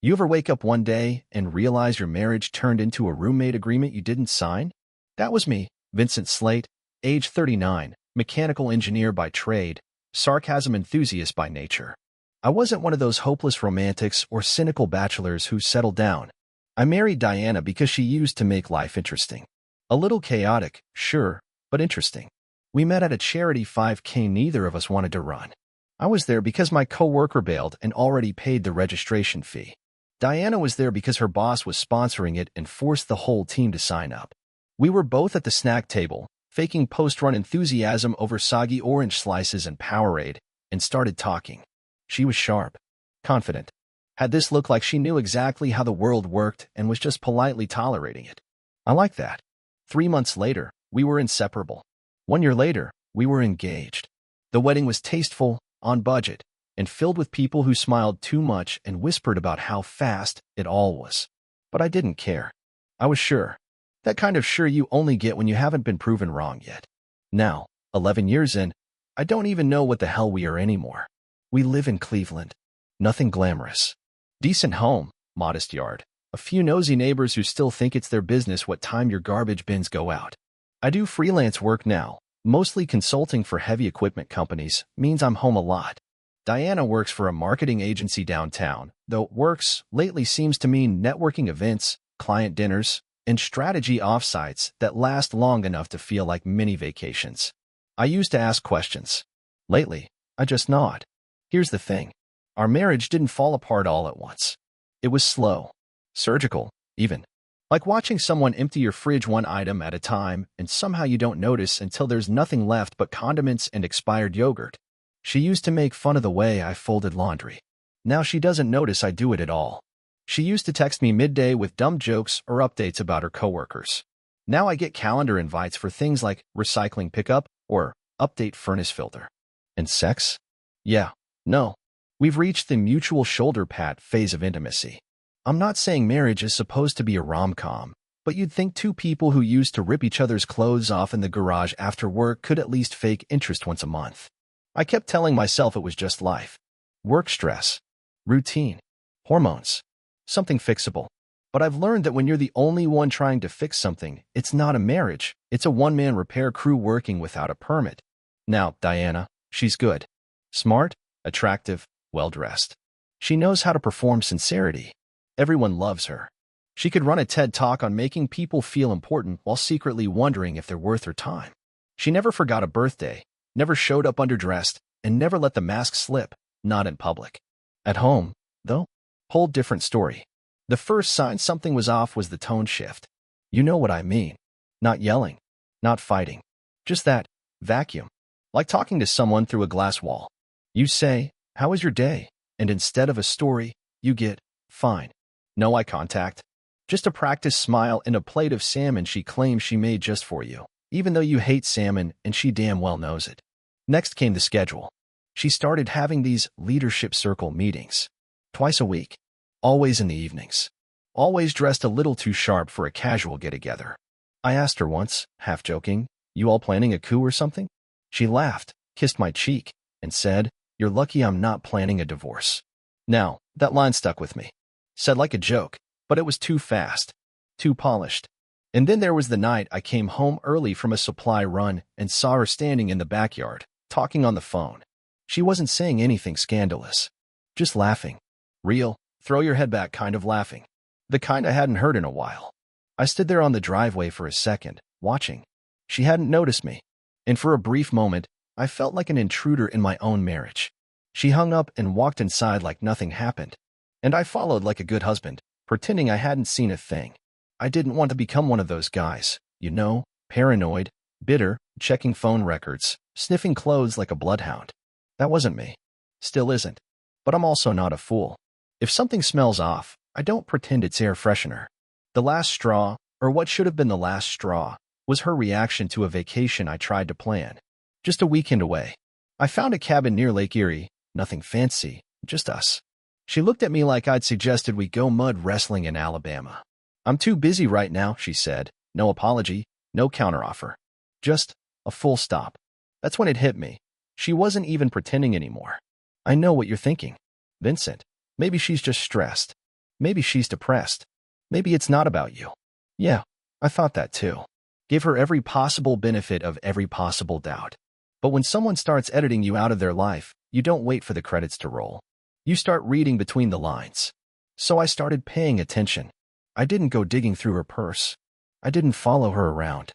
You ever wake up one day and realize your marriage turned into a roommate agreement you didn't sign? That was me, Vincent Slate, age 39, mechanical engineer by trade, sarcasm enthusiast by nature. I wasn't one of those hopeless romantics or cynical bachelors who settled down. I married Diana because she used to make life interesting. A little chaotic, sure, but interesting. We met at a charity 5K neither of us wanted to run. I was there because my coworker bailed and already paid the registration fee. Diana was there because her boss was sponsoring it and forced the whole team to sign up. We were both at the snack table, faking post-run enthusiasm over soggy orange slices and Powerade, and started talking. She was sharp, confident, had this look like she knew exactly how the world worked and was just politely tolerating it. I liked that. 3 months later, we were inseparable. 1 year later, we were engaged. The wedding was tasteful, on budget, and filled with people who smiled too much and whispered about how fast it all was. But I didn't care. I was sure. That kind of sure you only get when you haven't been proven wrong yet. Now, 11 years in, I don't even know what the hell we are anymore. We live in Cleveland. Nothing glamorous. Decent home, modest yard. A few nosy neighbors who still think it's their business what time your garbage bins go out. I do freelance work now. Mostly consulting for heavy equipment companies means I'm home a lot. Diana works for a marketing agency downtown, though works lately seems to mean networking events, client dinners, and strategy offsites that last long enough to feel like mini vacations. I used to ask questions. Lately, I just nod. Here's the thing. Our marriage didn't fall apart all at once. It was slow. Surgical, even. Like watching someone empty your fridge one item at a time and somehow you don't notice until there's nothing left but condiments and expired yogurt. She used to make fun of the way I folded laundry. Now she doesn't notice I do it at all. She used to text me midday with dumb jokes or updates about her coworkers. Now I get calendar invites for things like recycling pickup or update furnace filter. And sex? Yeah, no. We've reached the mutual shoulder pat phase of intimacy. I'm not saying marriage is supposed to be a rom-com, but you'd think two people who used to rip each other's clothes off in the garage after work could at least fake interest once a month. I kept telling myself it was just life. Work stress. Routine. Hormones. Something fixable. But I've learned that when you're the only one trying to fix something, it's not a marriage. It's a one-man repair crew working without a permit. Now, Diana, she's good. Smart, attractive, well-dressed. She knows how to perform sincerity. Everyone loves her. She could run a TED Talk on making people feel important while secretly wondering if they're worth her time. She never forgot a birthday, never showed up underdressed, and never let the mask slip, not in public. At home, though, whole different story. The first sign something was off was the tone shift. You know what I mean. Not yelling, not fighting. Just that vacuum. Like talking to someone through a glass wall. You say, "How was your day?" And instead of a story, you get, "Fine." No eye contact. Just a practice smile and a plate of salmon she claims she made just for you, even though you hate salmon and she damn well knows it. Next came the schedule. She started having these leadership circle meetings. Twice a week. Always in the evenings. Always dressed a little too sharp for a casual get-together. I asked her once, half joking, "You all planning a coup or something?" She laughed, kissed my cheek, and said, "You're lucky I'm not planning a divorce." Now, that line stuck with me. Said like a joke, but it was too fast, too polished. And then there was the night I came home early from a supply run and saw her standing in the backyard, talking on the phone. She wasn't saying anything scandalous. Just laughing. Real, throw your head back kind of laughing. The kind I hadn't heard in a while. I stood there on the driveway for a second, watching. She hadn't noticed me. And for a brief moment, I felt like an intruder in my own marriage. She hung up and walked inside like nothing happened. And I followed like a good husband, pretending I hadn't seen a thing. I didn't want to become one of those guys, you know, paranoid, bitter, checking phone records, sniffing clothes like a bloodhound. That wasn't me. Still isn't. But I'm also not a fool. If something smells off, I don't pretend it's air freshener. The last straw, or what should have been the last straw, was her reaction to a vacation I tried to plan. Just a weekend away. I found a cabin near Lake Erie, nothing fancy, just us. She looked at me like I'd suggested we go mud wrestling in Alabama. "I'm too busy right now," she said. No apology, no counteroffer. Just a full stop. That's when it hit me. She wasn't even pretending anymore. I know what you're thinking. Vincent, maybe she's just stressed. Maybe she's depressed. Maybe it's not about you. Yeah, I thought that too. Give her every possible benefit of every possible doubt. But when someone starts editing you out of their life, you don't wait for the credits to roll. You start reading between the lines. So I started paying attention. I didn't go digging through her purse. I didn't follow her around.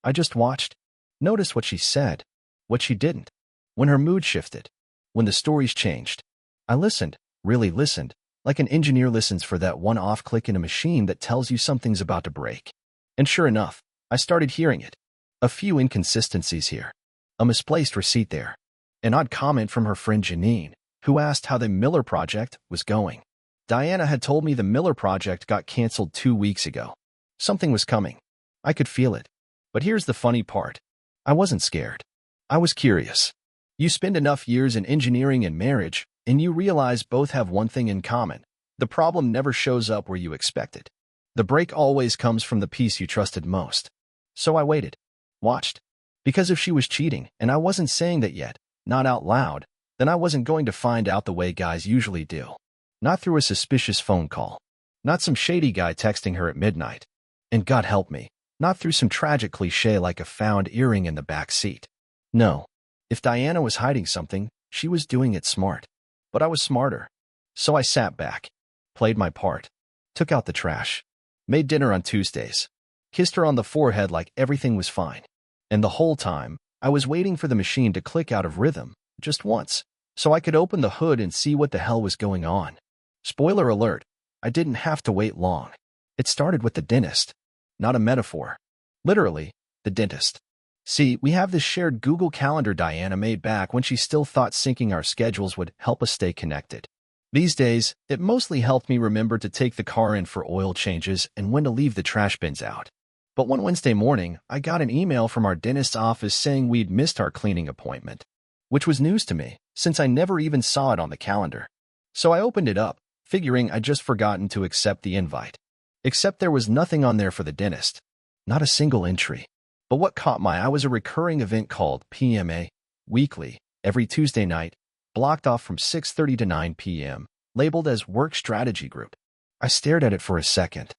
I just watched. Noticed what she said, what she didn't. When her mood shifted. When the stories changed. I listened, really listened, like an engineer listens for that one-off click in a machine that tells you something's about to break. And sure enough, I started hearing it. A few inconsistencies here. A misplaced receipt there. An odd comment from her friend Janine, who asked how the Miller project was going. Diana had told me the Miller project got canceled 2 weeks ago. Something was coming. I could feel it. But here's the funny part. I wasn't scared. I was curious. You spend enough years in engineering and marriage, and you realize both have one thing in common. The problem never shows up where you expect it. The break always comes from the piece you trusted most. So I waited. Watched. Because if she was cheating, and I wasn't saying that yet, not out loud, then I wasn't going to find out the way guys usually do. Not through a suspicious phone call. Not some shady guy texting her at midnight. And God help me, not through some tragic cliche like a found earring in the back seat. No. If Diana was hiding something, she was doing it smart. But I was smarter. So I sat back. Played my part. Took out the trash. Made dinner on Tuesdays. Kissed her on the forehead like everything was fine. And the whole time, I was waiting for the machine to click out of rhythm, just once, so I could open the hood and see what the hell was going on. Spoiler alert, I didn't have to wait long. It started with the dentist. Not a metaphor. Literally, the dentist. See, we have this shared Google Calendar Diana made back when she still thought syncing our schedules would help us stay connected. These days, it mostly helped me remember to take the car in for oil changes and when to leave the trash bins out. But one Wednesday morning, I got an email from our dentist's office saying we'd missed our cleaning appointment, which was news to me, since I never even saw it on the calendar. So I opened it up, figuring I'd just forgotten to accept the invite. Except there was nothing on there for the dentist. Not a single entry. But what caught my eye was a recurring event called PMA, weekly, every Tuesday night, blocked off from 6:30 to 9 p.m., labeled as Work Strategy Group. I stared at it for a second.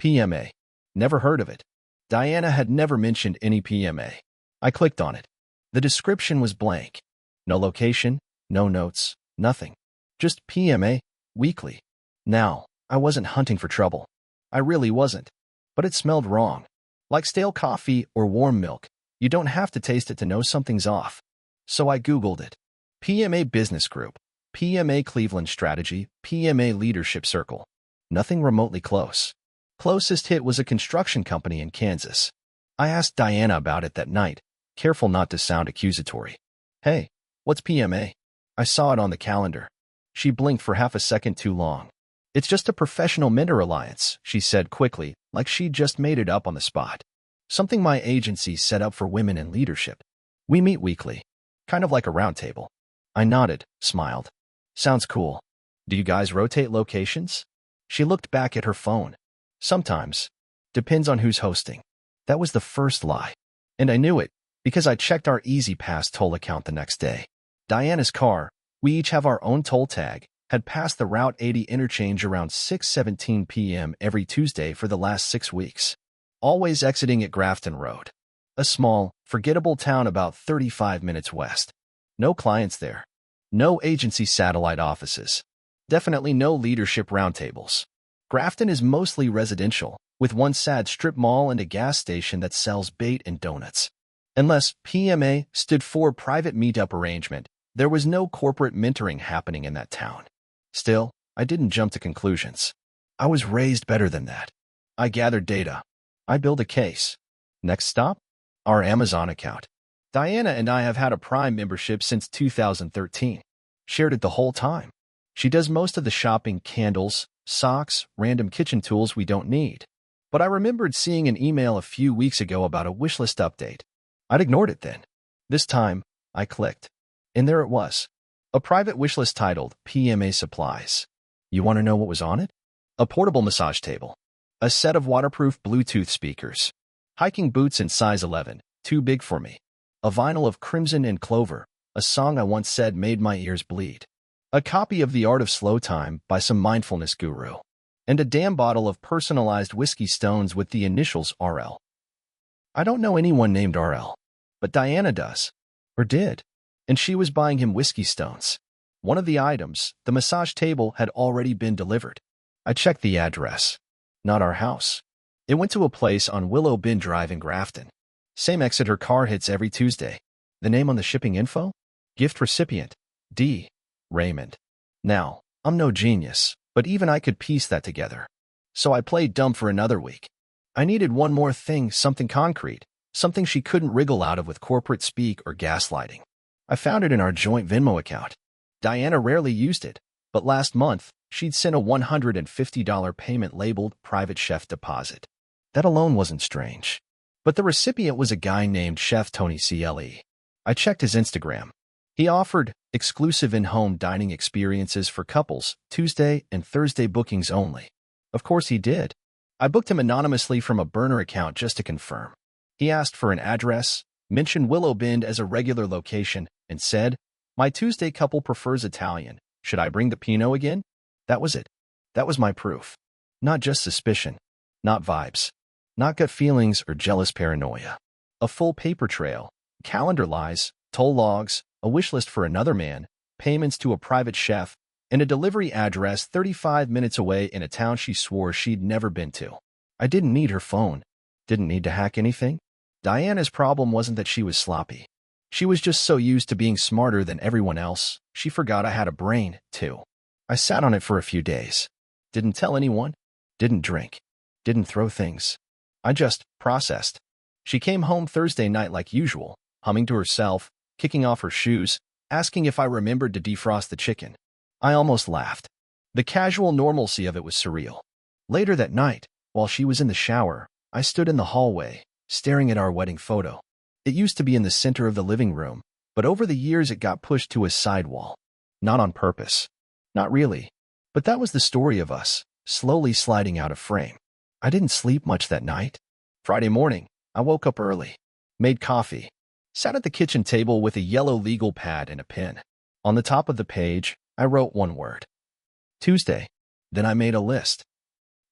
PMA. Never heard of it. Diana had never mentioned any PMA. I clicked on it. The description was blank. No location, no notes, nothing. Just PMA, weekly. Now, I wasn't hunting for trouble. I really wasn't. But it smelled wrong. Like stale coffee or warm milk, you don't have to taste it to know something's off. So I Googled it. PMA Business Group, PMA Cleveland Strategy, PMA Leadership Circle. Nothing remotely close. Closest hit was a construction company in Kansas. I asked Diana about it that night, careful not to sound accusatory. Hey, what's PMA? I saw it on the calendar. She blinked for half a second too long. It's just a professional mentor alliance, she said quickly, like she'd just made it up on the spot. Something my agency set up for women in leadership. We meet weekly. Kind of like a round table. I nodded, smiled. Sounds cool. Do you guys rotate locations? She looked back at her phone. Sometimes. Depends on who's hosting. That was the first lie. And I knew it, because I checked our Easy Pass toll account the next day. Diana's car, we each have our own toll tag, had passed the Route 80 interchange around 6:17 p.m. every Tuesday for the last 6 weeks. Always exiting at Grafton Road. A small, forgettable town about 35 minutes west. No clients there. No agency satellite offices. Definitely no leadership roundtables. Grafton is mostly residential, with one sad strip mall and a gas station that sells bait and donuts. Unless PMA stood for Private Meetup Arrangement, there was no corporate mentoring happening in that town. Still, I didn't jump to conclusions. I was raised better than that. I gathered data. I built a case. Next stop? Our Amazon account. Diana and I have had a Prime membership since 2013. Shared it the whole time. She does most of the shopping, candles, socks, random kitchen tools we don't need. But I remembered seeing an email a few weeks ago about a wishlist update. I'd ignored it then. This time, I clicked. And there it was. A private wishlist titled PMA Supplies. You want to know what was on it? A portable massage table. A set of waterproof Bluetooth speakers. Hiking boots in size 11, too big for me. A vinyl of Crimson and Clover, a song I once said made my ears bleed. A copy of The Art of Slow Time by some mindfulness guru. and a damn bottle of personalized whiskey stones with the initials RL. I don't know anyone named RL, but Diana does. Or did. And she was buying him whiskey stones. One of the items, the massage table, had already been delivered. I checked the address. Not our house. It went to a place on Willow Bend Drive in Grafton. Same exit her car hits every Tuesday. The name on the shipping info? Gift recipient, D. Raymond. Now, I'm no genius, but even I could piece that together. So I played dumb for another week. I needed one more thing, something concrete, something she couldn't wriggle out of with corporate speak or gaslighting. I found it in our joint Venmo account. Diana rarely used it, but last month, she'd sent a $150 payment labeled Private Chef Deposit. That alone wasn't strange. But the recipient was a guy named Chef Tony CLE. I checked his Instagram. He offered exclusive in-home dining experiences for couples, Tuesday and Thursday bookings only. Of course he did. I booked him anonymously from a burner account just to confirm. He asked for an address, mentioned Willow Bend as a regular location, and said, "My Tuesday couple prefers Italian. Should I bring the Pinot again?" That was it. That was my proof. Not just suspicion. Not vibes. Not gut feelings or jealous paranoia. A full paper trail, calendar lies, toll logs, a wish list for another man, payments to a private chef, and a delivery address 35 minutes away in a town she swore she'd never been to. I didn't need her phone. Didn't need to hack anything. Diana's problem wasn't that she was sloppy. She was just so used to being smarter than everyone else, she forgot I had a brain, too. I sat on it for a few days. Didn't tell anyone. Didn't drink. Didn't throw things. I just processed. She came home Thursday night like usual, humming to herself, kicking off her shoes, asking if I remembered to defrost the chicken. I almost laughed. The casual normalcy of it was surreal. Later that night, while she was in the shower, I stood in the hallway, staring at our wedding photo. It used to be in the center of the living room, but over the years it got pushed to a side wall. Not on purpose. Not really. But that was the story of us, slowly sliding out of frame. I didn't sleep much that night. Friday morning, I woke up early, made coffee, sat at the kitchen table with a yellow legal pad and a pen. On the top of the page, I wrote one word. Tuesday. Then I made a list.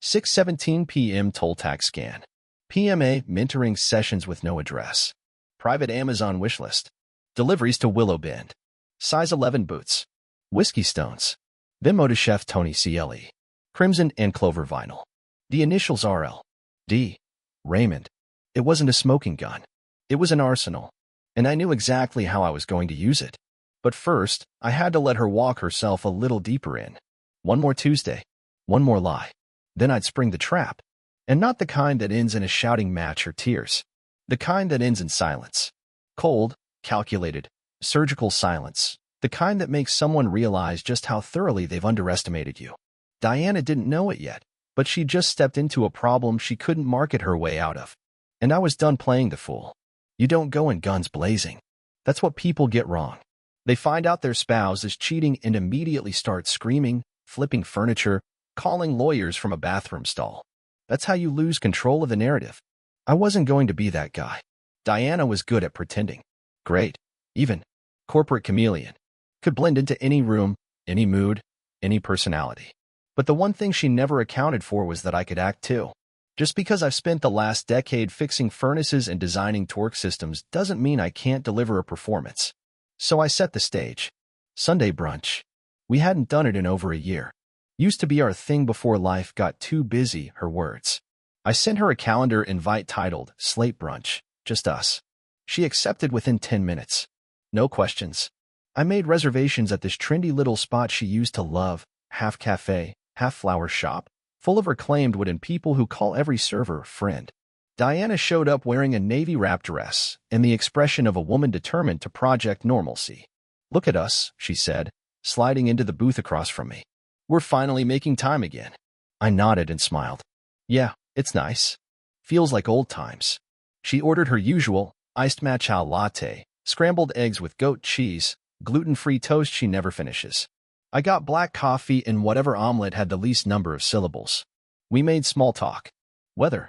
6:17 p.m. toll tax scan. PMA mentoring sessions with no address. Private Amazon wishlist. Deliveries to Willow Bend. Size 11 boots. Whiskey stones. Venmo to Chef Tony CLE. Crimson and Clover vinyl. The initials RL. D. Raymond. It wasn't a smoking gun. It was an arsenal. And I knew exactly how I was going to use it. But first, I had to let her walk herself a little deeper in. One more Tuesday. One more lie. Then I'd spring the trap. And not the kind that ends in a shouting match or tears. The kind that ends in silence. Cold, calculated, surgical silence. The kind that makes someone realize just how thoroughly they've underestimated you. Diana didn't know it yet, but she just stepped into a problem she couldn't market her way out of. And I was done playing the fool. You don't go in guns blazing. That's what people get wrong. They find out their spouse is cheating and immediately start screaming, flipping furniture, calling lawyers from a bathroom stall. That's how you lose control of the narrative. I wasn't going to be that guy. Diana was good at pretending. Great. Even. Corporate chameleon. Could blend into any room, any mood, any personality. But the one thing she never accounted for was that I could act too. Just because I've spent the last decade fixing furnaces and designing torque systems doesn't mean I can't deliver a performance. So I set the stage. Sunday brunch. We hadn't done it in over a year. Used to be our thing before life got too busy, her words. I sent her a calendar invite titled Slate Brunch, just us. She accepted within 10 minutes. No questions. I made reservations at this trendy little spot she used to love, half cafe, half flower shop, full of reclaimed wooden people who call every server friend. Diana showed up wearing a navy wrap dress and the expression of a woman determined to project normalcy. "Look at us," she said, sliding into the booth across from me. "We're finally making time again." I nodded and smiled. "Yeah, it's nice. Feels like old times." She ordered her usual iced matcha latte, scrambled eggs with goat cheese, gluten-free toast she never finishes. I got black coffee and whatever omelet had the least number of syllables. We made small talk. Weather.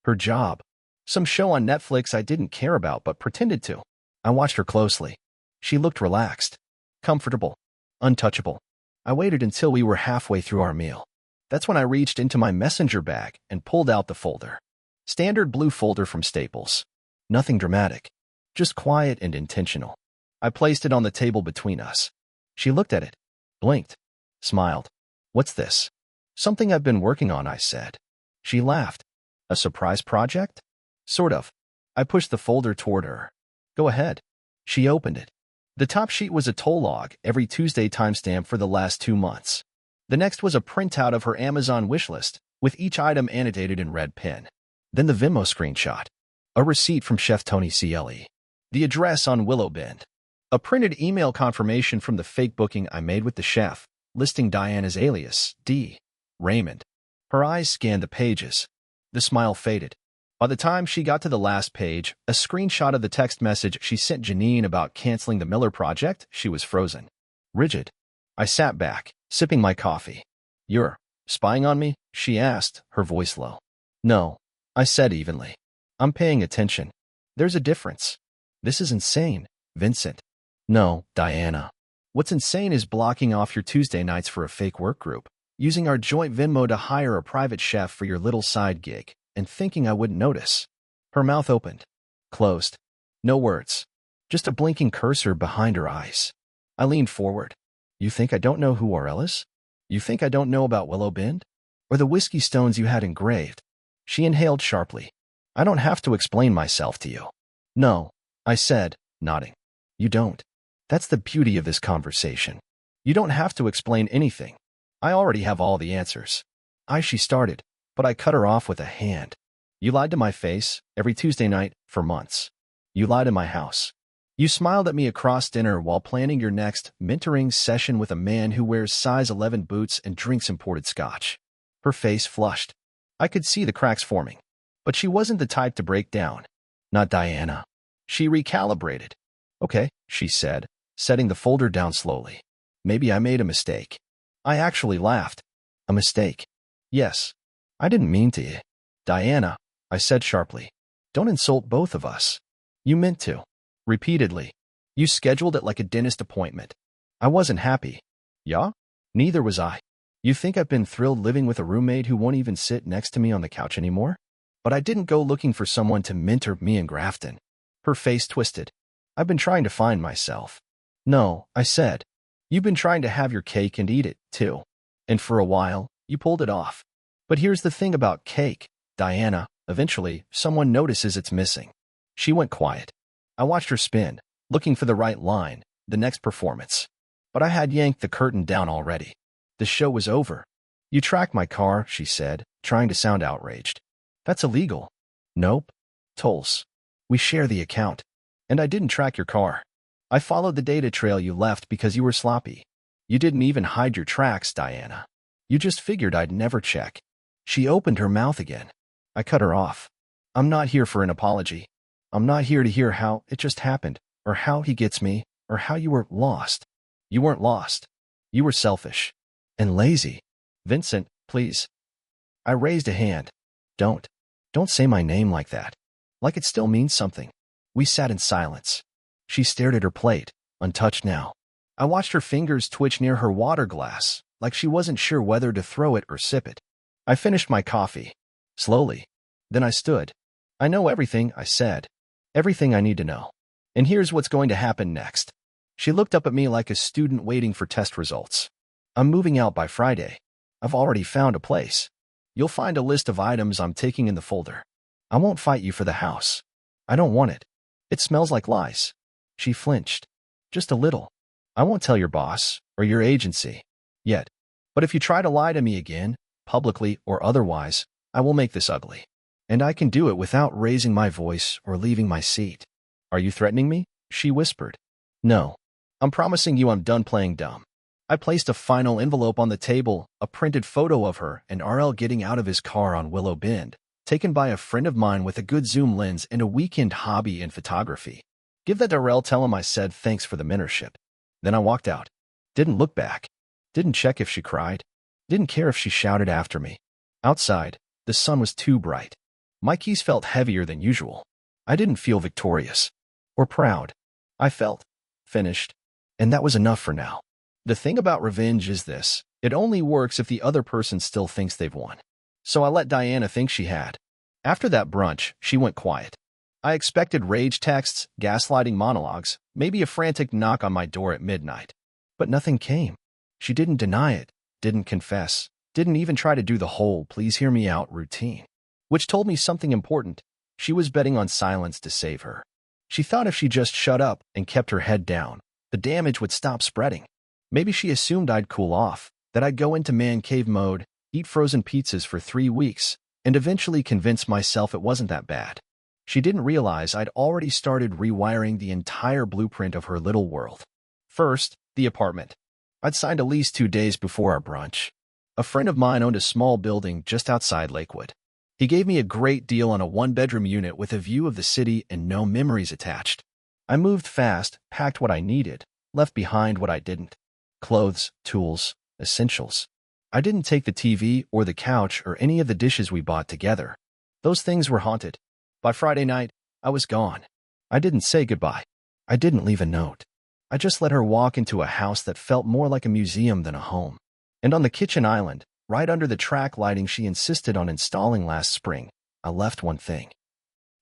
Her job. Some show on Netflix I didn't care about but pretended to. I watched her closely. She looked relaxed. Comfortable. Untouchable. I waited until we were halfway through our meal. That's when I reached into my messenger bag and pulled out the folder. Standard blue folder from Staples. Nothing dramatic, just quiet and intentional. I placed it on the table between us. She looked at it, blinked, smiled. What's this? Something I've been working on, I said. She laughed. A surprise project? Sort of. I pushed the folder toward her. Go ahead. She opened it. The top sheet was a toll log, every Tuesday timestamp for the last 2 months. The next was a printout of her Amazon wishlist, with each item annotated in red pen. Then the Venmo screenshot. A receipt from Chef Tony CLE. The address on Willow Bend. A printed email confirmation from the fake booking I made with the chef, listing Diana's alias, D. Raymond. Her eyes scanned the pages. The smile faded. By the time she got to the last page, a screenshot of the text message she sent Janine about canceling the Miller project, she was frozen. Rigid. I sat back, sipping my coffee. You're spying on me? She asked, her voice low. No, I said evenly. I'm paying attention. There's a difference. This is insane, Vincent. No, Diana. What's insane is blocking off your Tuesday nights for a fake work group, using our joint Venmo to hire a private chef for your little side gig, and thinking I wouldn't notice. Her mouth opened, closed. No words, just a blinking cursor behind her eyes. I leaned forward. You think I don't know who Aurel is? You think I don't know about Willow Bend? Or the whiskey stones you had engraved? She inhaled sharply. I don't have to explain myself to you. No, I said, nodding. You don't. That's the beauty of this conversation. You don't have to explain anything. I already have all the answers. She started, but I cut her off with a hand. You lied to my face, every Tuesday night, for months. You lied in my house. You smiled at me across dinner while planning your next mentoring session with a man who wears size 11 boots and drinks imported scotch. Her face flushed. I could see the cracks forming. But she wasn't the type to break down. Not Diana. She recalibrated. Okay, she said, setting the folder down slowly. Maybe I made a mistake. I actually laughed. A mistake? Yes. I didn't mean to. Diana, I said sharply. Don't insult both of us. You meant to. Repeatedly. You scheduled it like a dentist appointment. I wasn't happy. Yeah? Neither was I. You think I've been thrilled living with a roommate who won't even sit next to me on the couch anymore? But I didn't go looking for someone to mentor me in Grafton. Her face twisted. I've been trying to find myself. No, I said. You've been trying to have your cake and eat it, too. And for a while, you pulled it off. But here's the thing about cake, Diana. Eventually, someone notices it's missing. She went quiet. I watched her spin, looking for the right line, the next performance. But I had yanked the curtain down already. The show was over. You tracked my car, she said, trying to sound outraged. That's illegal. Nope. Tolls. We share the account. And I didn't track your car. I followed the data trail you left because you were sloppy. You didn't even hide your tracks, Diana. You just figured I'd never check. She opened her mouth again. I cut her off. I'm not here for an apology. I'm not here to hear how it just happened, or how he gets me, or how you were lost. You weren't lost. You were selfish. And lazy. Vincent, please. I raised a hand. Don't say my name like that. Like it still means something. We sat in silence. She stared at her plate, untouched now. I watched her fingers twitch near her water glass, like she wasn't sure whether to throw it or sip it. I finished my coffee. Slowly. Then I stood. I know everything, I said. Everything I need to know. And here's what's going to happen next. She looked up at me like a student waiting for test results. I'm moving out by Friday. I've already found a place. You'll find a list of items I'm taking in the folder. I won't fight you for the house. I don't want it. It smells like lies. She flinched. Just a little. I won't tell your boss or your agency yet. But if you try to lie to me again, publicly or otherwise, I will make this ugly. And I can do it without raising my voice or leaving my seat. Are you threatening me? She whispered. No. I'm promising you I'm done playing dumb. I placed a final envelope on the table, a printed photo of her and RL getting out of his car on Willow Bend, taken by a friend of mine with a good zoom lens and a weekend hobby in photography. Give that to RL, tell him I said thanks for the mentorship. Then I walked out. Didn't look back. Didn't check if she cried. Didn't care if she shouted after me. Outside, the sun was too bright. My keys felt heavier than usual. I didn't feel victorious. Or proud. I felt finished. And that was enough for now. The thing about revenge is this: it only works if the other person still thinks they've won. So I let Diana think she had. After that brunch, she went quiet. I expected rage texts, gaslighting monologues, maybe a frantic knock on my door at midnight. But nothing came. She didn't deny it, didn't confess, didn't even try to do the whole "please hear me out" routine. Which told me something important. She was betting on silence to save her. She thought if she just shut up and kept her head down, the damage would stop spreading. Maybe she assumed I'd cool off, that I'd go into man cave mode, eat frozen pizzas for 3 weeks, and eventually convince myself it wasn't that bad. She didn't realize I'd already started rewiring the entire blueprint of her little world. First, the apartment. I'd signed a lease 2 days before our brunch. A friend of mine owned a small building just outside Lakewood. He gave me a great deal on a 1-bedroom unit with a view of the city and no memories attached. I moved fast, packed what I needed, left behind what I didn't. Clothes, tools, essentials. I didn't take the TV or the couch or any of the dishes we bought together. Those things were haunted. By Friday night, I was gone. I didn't say goodbye. I didn't leave a note. I just let her walk into a house that felt more like a museum than a home. And on the kitchen island, right under the track lighting she insisted on installing last spring, I left one thing.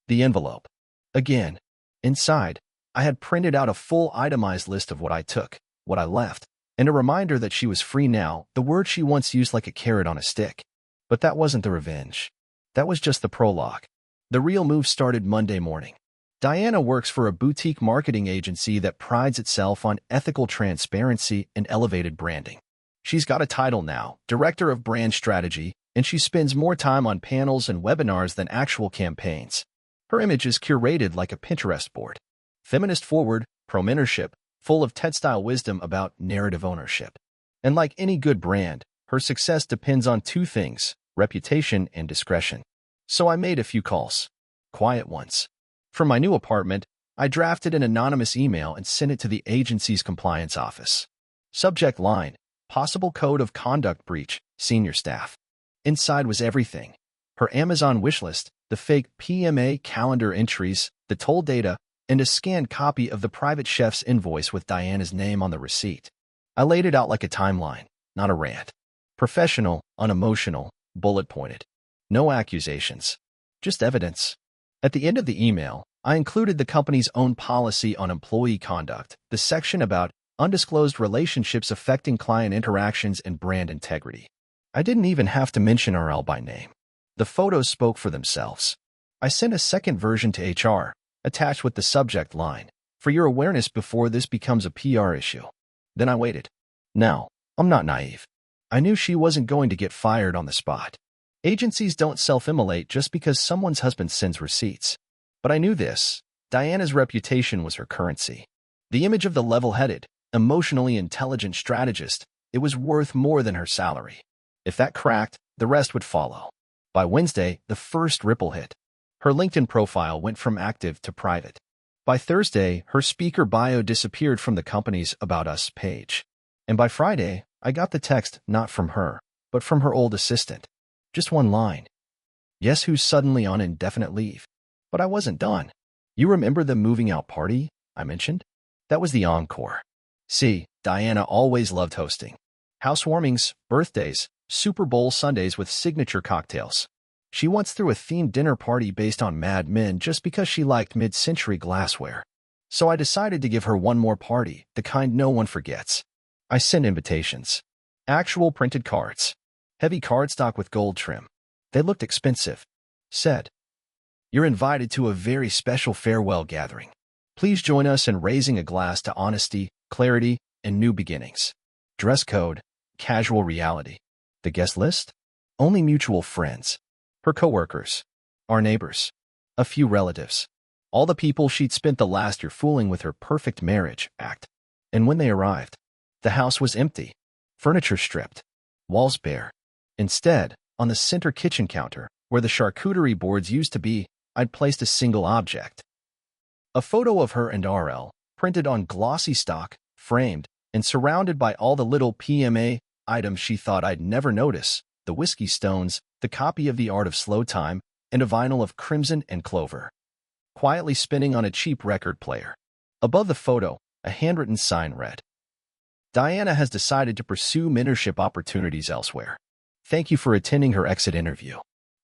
The envelope. Again. Inside, I had printed out a full itemized list of what I took, what I left, and a reminder that she was free now, the word she once used like a carrot on a stick. But that wasn't the revenge. That was just the prologue. The real move started Monday morning. Diana works for a boutique marketing agency that prides itself on ethical transparency and elevated branding. She's got a title now, Director of Brand Strategy, and she spends more time on panels and webinars than actual campaigns. Her image is curated like a Pinterest board. Feminist forward, pro-mentorship, full of TED-style wisdom about narrative ownership. And like any good brand, her success depends on 2 things, reputation and discretion. So I made a few calls. Quiet ones. For my new apartment, I drafted an anonymous email and sent it to the agency's compliance office. Subject line: possible code of conduct breach, senior staff. Inside was everything. Her Amazon wishlist, the fake PMA calendar entries, the toll data, and a scanned copy of the private chef's invoice with Diana's name on the receipt. I laid it out like a timeline, not a rant. Professional, unemotional, bullet-pointed. No accusations. Just evidence. At the end of the email, I included the company's own policy on employee conduct, the section about undisclosed relationships affecting client interactions and brand integrity. I didn't even have to mention RL by name. The photos spoke for themselves. I sent a second version to HR, attached with the subject line, "For your awareness before this becomes a PR issue." Then I waited. Now, I'm not naive. I knew she wasn't going to get fired on the spot. Agencies don't self-immolate just because someone's husband sends receipts. But I knew this: Diana's reputation was her currency. The image of the level-headed, emotionally intelligent strategist, it was worth more than her salary. If that cracked, the rest would follow. By Wednesday, the first ripple hit. Her LinkedIn profile went from active to private. By Thursday, her speaker bio disappeared from the company's About Us page. And by Friday, I got the text not from her, but from her old assistant. Just one line. "Guess who's suddenly on indefinite leave?" But I wasn't done. "You remember the moving out party I mentioned? That was the encore." See, Diana always loved hosting. Housewarmings, birthdays, Super Bowl Sundays with signature cocktails. She once threw a themed dinner party based on Mad Men just because she liked mid-century glassware. So I decided to give her one more party, the kind no one forgets. I sent invitations. Actual printed cards. Heavy cardstock with gold trim. They looked expensive. Said, "You're invited to a very special farewell gathering. Please join us in raising a glass to honesty, clarity, and new beginnings." Dress code: casual reality. The guest list? Only mutual friends. Her coworkers. Our neighbors. A few relatives. All the people she'd spent the last year fooling with her perfect marriage act. And when they arrived, the house was empty. Furniture stripped. Walls bare. Instead, on the center kitchen counter, where the charcuterie boards used to be, I'd placed a single object. A photo of her and RL, printed on glossy stock, framed, and surrounded by all the little PMA items she thought I'd never notice: the whiskey stones, the copy of The Art of Slow Time, and a vinyl of Crimson and Clover, quietly spinning on a cheap record player. Above the photo, a handwritten sign read, Diana has decided to pursue mentorship opportunities elsewhere. Thank you for attending her exit interview.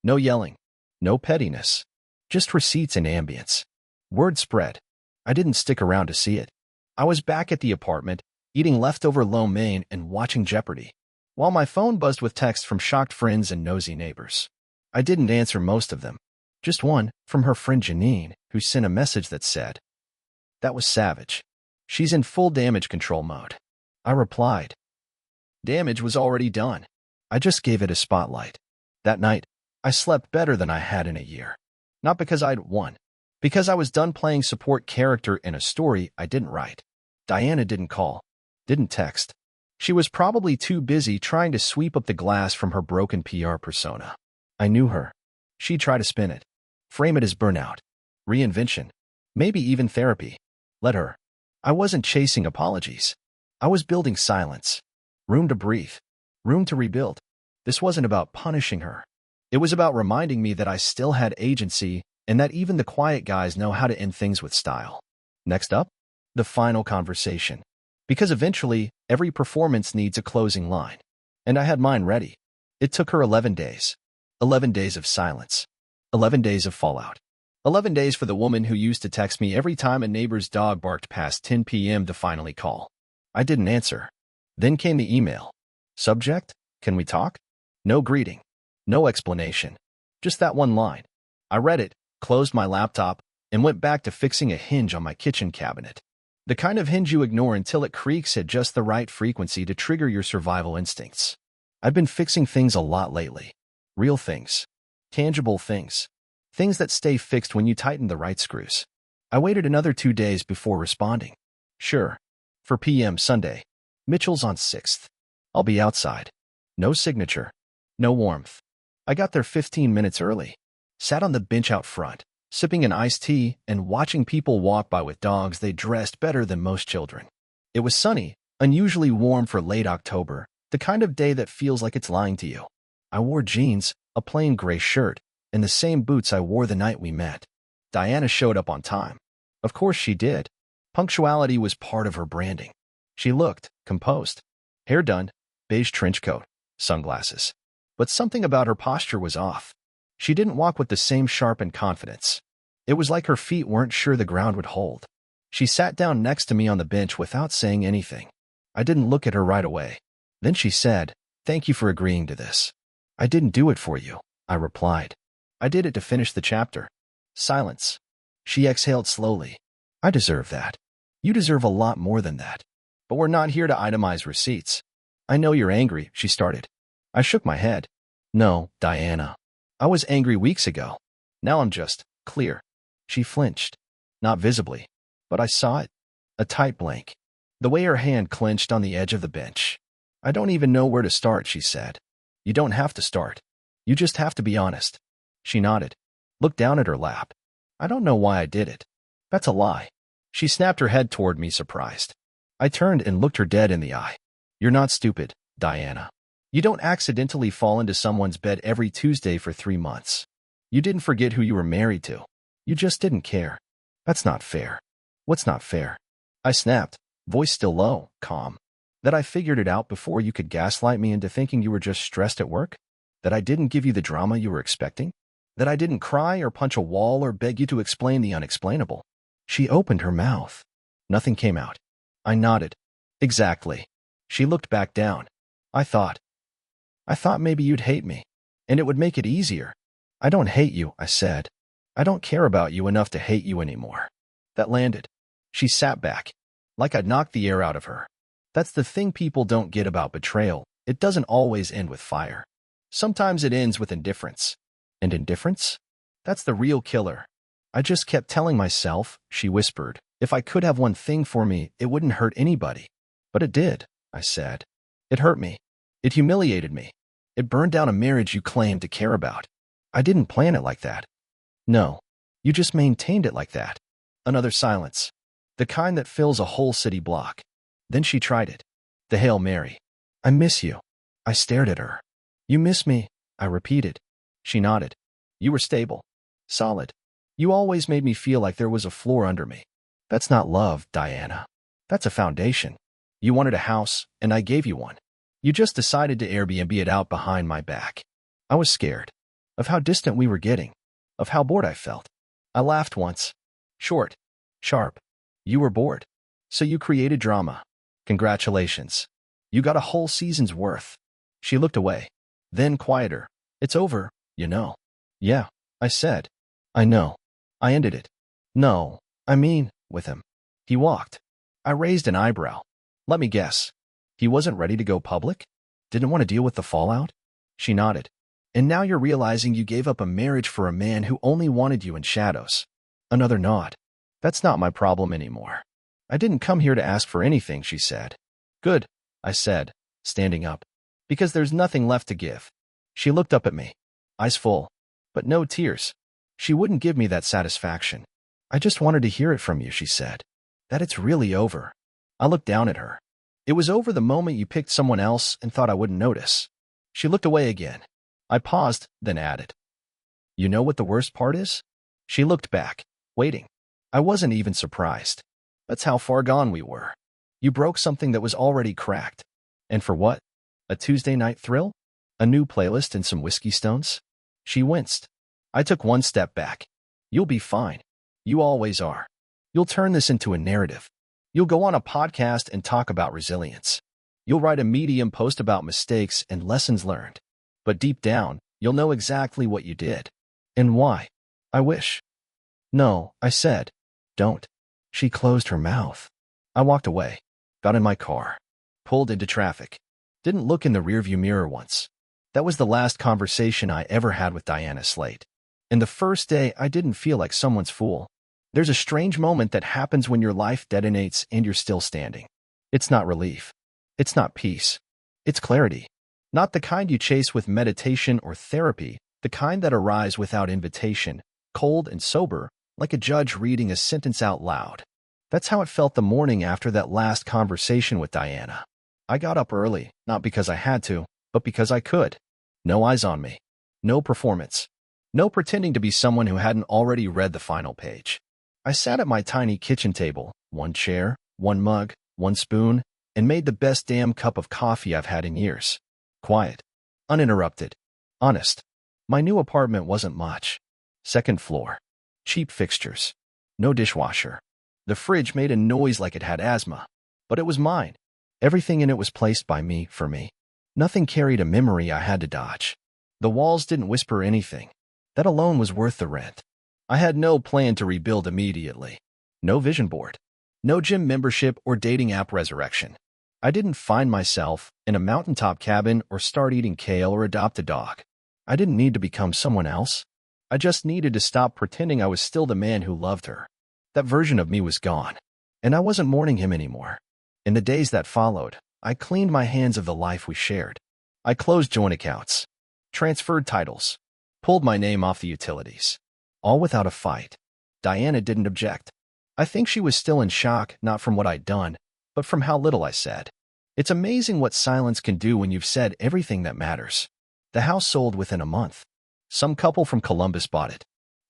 No yelling. No pettiness. Just receipts and ambience. Word spread. I didn't stick around to see it. I was back at the apartment, eating leftover lo mein and watching Jeopardy, while my phone buzzed with texts from shocked friends and nosy neighbors. I didn't answer most of them. Just one, from her friend Janine, who sent a message that said, "That was savage. She's in full damage control mode." I replied, "Damage was already done. I just gave it a spotlight." That night, I slept better than I had in a year. Not because I'd won. Because I was done playing support character in a story I didn't write. Diana didn't call. Didn't text. She was probably too busy trying to sweep up the glass from her broken PR persona. I knew her. She'd try to spin it. Frame it as burnout. Reinvention. Maybe even therapy. Let her. I wasn't chasing apologies. I was building silence. Room to breathe. Room to rebuild. This wasn't about punishing her. It was about reminding me that I still had agency and that even the quiet guys know how to end things with style. Next up, the final conversation. Because eventually, every performance needs a closing line. And I had mine ready. It took her 11 days. 11 days of silence. 11 days of fallout. 11 days for the woman who used to text me every time a neighbor's dog barked past 10 p.m. to finally call. I didn't answer. Then came the email. Subject, can we talk? No greeting. No explanation. Just that one line. I read it, closed my laptop, and went back to fixing a hinge on my kitchen cabinet. The kind of hinge you ignore until it creaks at just the right frequency to trigger your survival instincts. I've been fixing things a lot lately. Real things. Tangible things. Things that stay fixed when you tighten the right screws. I waited another 2 days before responding. Sure. For PM Sunday. Mitchell's on 6th. I'll be outside. No signature. No warmth. I got there 15 minutes early. Sat on the bench out front, sipping an iced tea and watching people walk by with dogs they dressed better than most children. It was sunny, unusually warm for late October, the kind of day that feels like it's lying to you. I wore jeans, a plain gray shirt, and the same boots I wore the night we met. Diana showed up on time. Of course she did. Punctuality was part of her branding. She looked composed. Hair done, beige trench coat, sunglasses. But something about her posture was off. She didn't walk with the same sharpened confidence. It was like her feet weren't sure the ground would hold. She sat down next to me on the bench without saying anything. I didn't look at her right away. Then she said, "Thank you for agreeing to this." "I didn't do it for you," I replied. "I did it to finish the chapter." Silence. She exhaled slowly. "I deserve that. You deserve a lot more than that. But we're not here to itemize receipts." "I know you're angry," she started. I shook my head. "No, Diana. I was angry weeks ago. Now I'm just clear." She flinched. Not visibly, but I saw it. A tight blank. The way her hand clenched on the edge of the bench. "I don't even know where to start," she said. "You don't have to start. You just have to be honest." She nodded. Looked down at her lap. "I don't know why I did it." "That's a lie." She snapped her head toward me, surprised. I turned and looked her dead in the eye. "You're not stupid, Diana. You don't accidentally fall into someone's bed every Tuesday for 3 months. You didn't forget who you were married to. You just didn't care. That's not fair." "What's not fair?" I snapped, voice still low, calm. "That I figured it out before you could gaslight me into thinking you were just stressed at work? That I didn't give you the drama you were expecting? That I didn't cry or punch a wall or beg you to explain the unexplainable?" She opened her mouth. Nothing came out. I nodded. "Exactly." She looked back down. I thought maybe you'd hate me, and it would make it easier." "I don't hate you," I said. "I don't care about you enough to hate you anymore." That landed. She sat back, like I'd knocked the air out of her. That's the thing people don't get about betrayal. It doesn't always end with fire. Sometimes it ends with indifference. And indifference? That's the real killer. I just kept telling myself, she whispered, if I could have one thing for me, it wouldn't hurt anybody. But it did, I said. It hurt me. It humiliated me. It burned down a marriage you claimed to care about. I didn't plan it like that. No, you just maintained it like that. Another silence. The kind that fills a whole city block. Then she tried it. The Hail Mary. I miss you. I stared at her. You miss me, I repeated. She nodded. You were stable. Solid. You always made me feel like there was a floor under me. That's not love, Diana. That's a foundation. You wanted a house, and I gave you one. You just decided to Airbnb it out behind my back. I was scared of how distant we were getting, of how bored I felt. I laughed once. Short, sharp. You were bored. So you created drama. Congratulations. You got a whole season's worth. She looked away. Then quieter. It's over, you know. Yeah, I said. I know. I ended it. No, I mean, with him. He walked. I raised an eyebrow. Let me guess. He wasn't ready to go public? Didn't want to deal with the fallout? She nodded. And now you're realizing you gave up a marriage for a man who only wanted you in shadows. Another nod. That's not my problem anymore. I didn't come here to ask for anything, she said. Good, I said, standing up. Because there's nothing left to give. She looked up at me, eyes full, but no tears. She wouldn't give me that satisfaction. I just wanted to hear it from you, she said. That it's really over. I looked down at her. It was over the moment you picked someone else and thought I wouldn't notice. She looked away again. I paused, then added. You know what the worst part is? She looked back, waiting. I wasn't even surprised. That's how far gone we were. You broke something that was already cracked. And for what? A Tuesday night thrill? A new playlist and some whiskey stones? She winced. I took one step back. You'll be fine. You always are. You'll turn this into a narrative. You'll go on a podcast and talk about resilience. You'll write a Medium post about mistakes and lessons learned. But deep down, you'll know exactly what you did. And why. I wish. No, I said. Don't. She closed her mouth. I walked away, got in my car, pulled into traffic. Didn't look in the rearview mirror once. That was the last conversation I ever had with Diana Slate. And the first day I didn't feel like someone's fool. There's a strange moment that happens when your life detonates and you're still standing. It's not relief. It's not peace. It's clarity. Not the kind you chase with meditation or therapy, the kind that arrives without invitation, cold and sober, like a judge reading a sentence out loud. That's how it felt the morning after that last conversation with Diana. I got up early, not because I had to, but because I could. No eyes on me. No performance. No pretending to be someone who hadn't already read the final page. I sat at my tiny kitchen table, one chair, one mug, one spoon, and made the best damn cup of coffee I've had in years. Quiet. Uninterrupted. Honest. My new apartment wasn't much. Second floor. Cheap fixtures. No dishwasher. The fridge made a noise like it had asthma. But it was mine. Everything in it was placed by me, for me. Nothing carried a memory I had to dodge. The walls didn't whisper anything. That alone was worth the rent. I had no plan to rebuild immediately. No vision board. No gym membership or dating app resurrection. I didn't find myself in a mountaintop cabin or start eating kale or adopt a dog. I didn't need to become someone else. I just needed to stop pretending I was still the man who loved her. That version of me was gone, and I wasn't mourning him anymore. In the days that followed, I cleaned my hands of the life we shared. I closed joint accounts, transferred titles, pulled my name off the utilities. All without a fight. Diana didn't object. I think she was still in shock, not from what I'd done, but from how little I said. It's amazing what silence can do when you've said everything that matters. The house sold within a month. Some couple from Columbus bought it.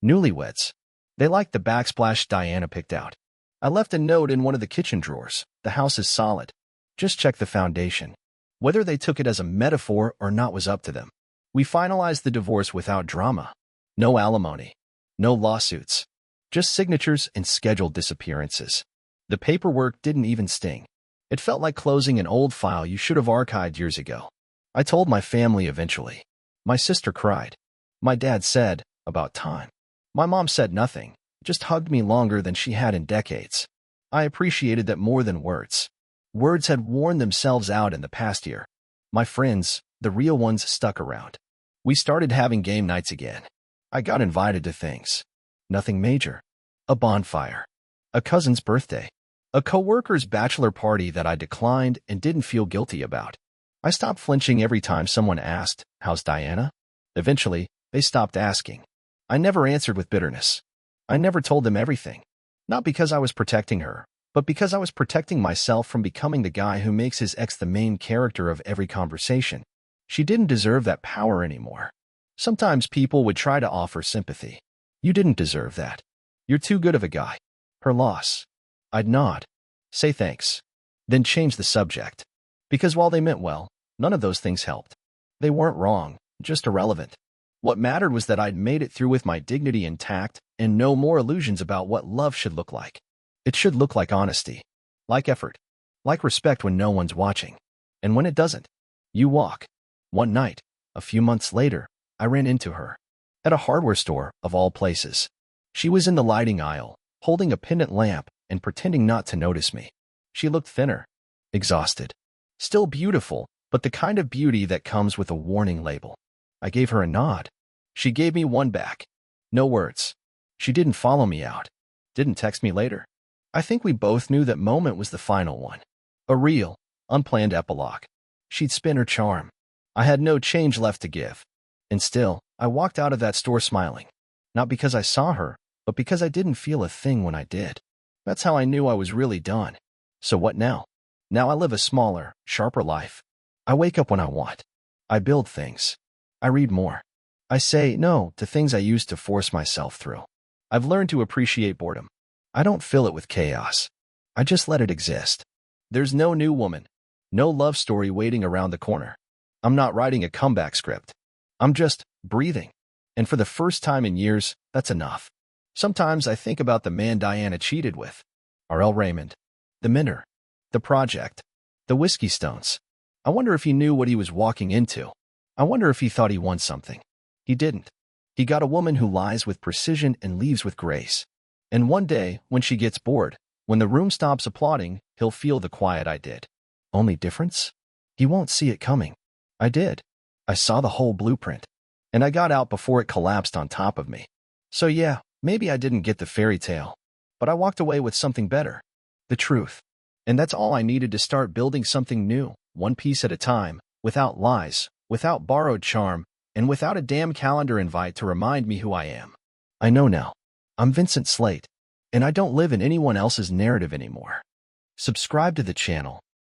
Newlyweds. They liked the backsplash Diana picked out. I left a note in one of the kitchen drawers. The house is solid. Just check the foundation. Whether they took it as a metaphor or not was up to them. We finalized the divorce without drama. No alimony. No lawsuits. Just signatures and scheduled disappearances. The paperwork didn't even sting. It felt like closing an old file you should have archived years ago. I told my family eventually. My sister cried. My dad said, about time. My mom said nothing, just hugged me longer than she had in decades. I appreciated that more than words. Words had worn themselves out in the past year. My friends, the real ones, stuck around. We started having game nights again. I got invited to things. Nothing major. A bonfire. A cousin's birthday. A coworker's bachelor party that I declined and didn't feel guilty about. I stopped flinching every time someone asked, "How's Diana?" Eventually, they stopped asking. I never answered with bitterness. I never told them everything. Not because I was protecting her, but because I was protecting myself from becoming the guy who makes his ex the main character of every conversation. She didn't deserve that power anymore. Sometimes people would try to offer sympathy. You didn't deserve that. You're too good of a guy. Her loss. I'd nod. Say thanks. then changed the subject. Because while they meant well, none of those things helped. They weren't wrong, just irrelevant. What mattered was that I'd made it through with my dignity intact and no more illusions about what love should look like. It should look like honesty, like effort, like respect when no one's watching. And when it doesn't, you walk. One night, a few months later, I ran into her. At a hardware store, of all places. She was in the lighting aisle, holding a pendant lamp and pretending not to notice me. She looked thinner, exhausted. Still beautiful, but the kind of beauty that comes with a warning label. I gave her a nod. She gave me one back. No words. She didn't follow me out. Didn't text me later. I think we both knew that moment was the final one. A real, unplanned epilogue. She'd spin her charm. I had no change left to give. And still, I walked out of that store smiling. Not because I saw her, but because I didn't feel a thing when I did. That's how I knew I was really done. So what now? Now I live a smaller, sharper life. I wake up when I want. I build things. I read more. I say no to things I used to force myself through. I've learned to appreciate boredom. I don't fill it with chaos. I just let it exist. There's no new woman, no love story waiting around the corner. I'm not writing a comeback script. I'm just breathing. And for the first time in years, that's enough. Sometimes I think about the man Diana cheated with. R.L. Raymond. The Minter. The Project. The Whiskey Stones. I wonder if he knew what he was walking into. I wonder if he thought he won something. He didn't. He got a woman who lies with precision and leaves with grace. And one day, when she gets bored, when the room stops applauding, he'll feel the quiet I did. Only difference? He won't see it coming. I did. I saw the whole blueprint. And I got out before it collapsed on top of me. So yeah, maybe I didn't get the fairy tale. But I walked away with something better. The truth. And that's all I needed to start building something new, one piece at a time, without lies, without borrowed charm, and without a damn calendar invite to remind me who I am. I know now. I'm Vincent Slate, and I don't live in anyone else's narrative anymore. Subscribe to the channel